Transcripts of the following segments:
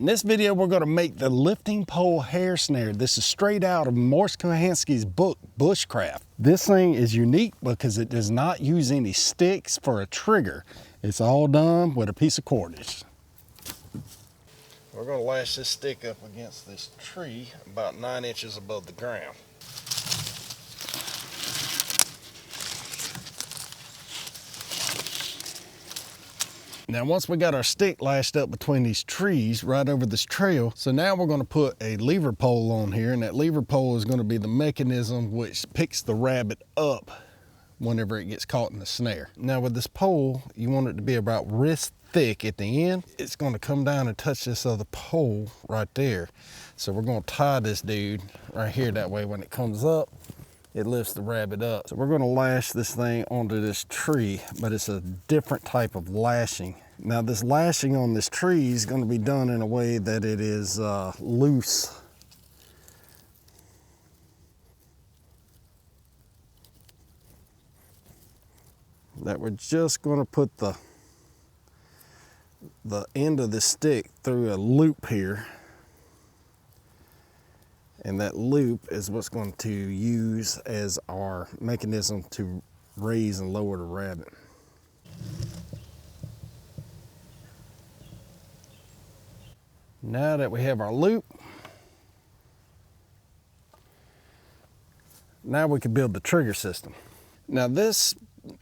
In this video, we're going to make the lifting pole hare snare. This is straight out of Mors Kochanski's book, Bushcraft. This thing is unique because it does not use any sticks for a trigger. It's all done with a piece of cordage. We're going to lash this stick up against this tree about 9 inches above the ground. Now once we got our stick lashed up between these trees right over this trail, so now we're going to put a lever pole on here, and that lever pole is going to be the mechanism which picks the rabbit up whenever it gets caught in the snare. Now with this pole, you want it to be about wrist thick at the end. It's going to come down and touch this other pole right there. So we're going to tie this dude right here, that way when it comes up, it lifts the rabbit up. So we're going to lash this thing onto this tree, but it's a different type of lashing. Now this lashing on this tree is going to be done in a way that it is loose. That we're just going to put the end of the stick through a loop here. And that loop is what's going to use as our mechanism to raise and lower the rabbit. Now that we have our loop, now we can build the trigger system. Now this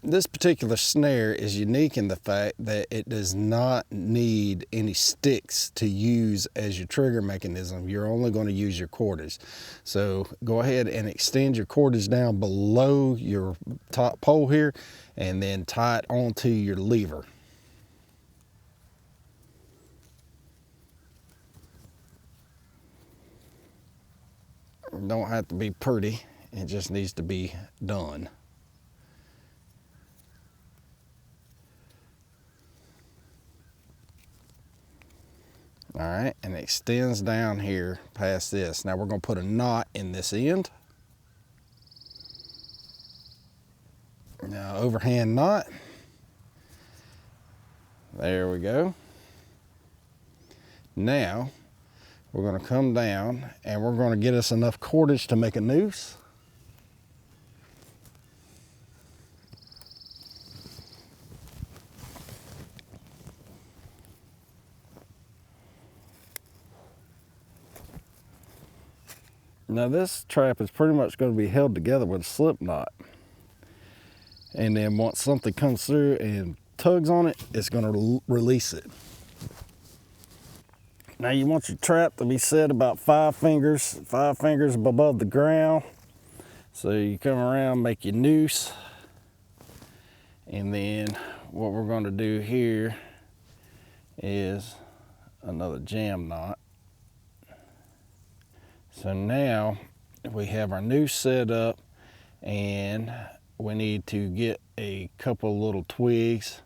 particular snare is unique in the fact that it does not need any sticks to use as your trigger mechanism. You're only going to use your cordage. So go ahead and extend your cordage down below your top pole here and then tie it onto your lever. It don't have to be pretty, it just needs to be done. All right, and it extends down here past this. Now we're going to put a knot in this end. Now overhand knot. There we go. Now we're going to come down and we're going to get us enough cordage to make a noose. Now this trap is pretty much going to be held together with a slip knot. And then once something comes through and tugs on it, it's going to release it. Now you want your trap to be set about 5 fingers above the ground. So you come around, make your noose. And then what we're going to do here is another jam knot. So now we have our noose set up and we need to get a couple little twigs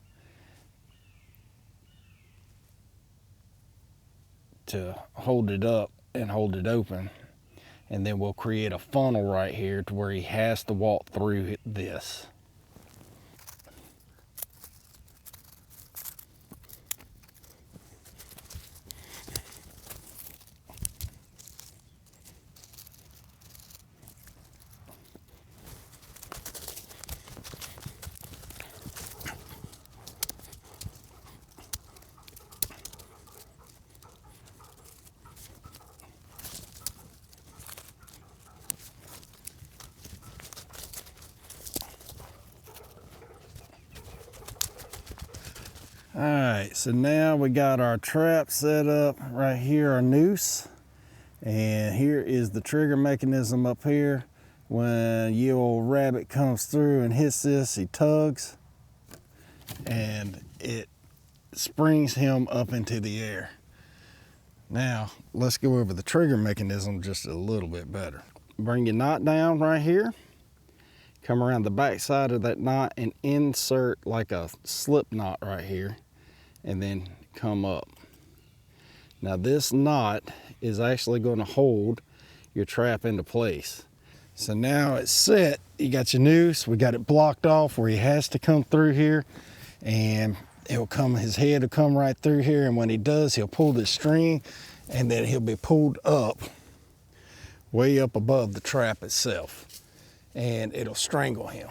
to hold it up and hold it open. And then we'll create a funnel right here to where he has to walk through this. All right, so now we got our trap set up right here, our noose, and here is the trigger mechanism up here. When your old rabbit comes through and hits this, he tugs and it springs him up into the air. Now let's go over the trigger mechanism just a little bit better. Bring your knot down right here, come around the back side of that knot and insert like a slip knot right here, and then come up. Now this knot is actually going to hold your trap into place. So now it's set, you got your noose, we got it blocked off where he has to come through here, and his head will come right through here, and when he does, he'll pull this string, and then he'll be pulled up, way up above the trap itself, and it'll strangle him.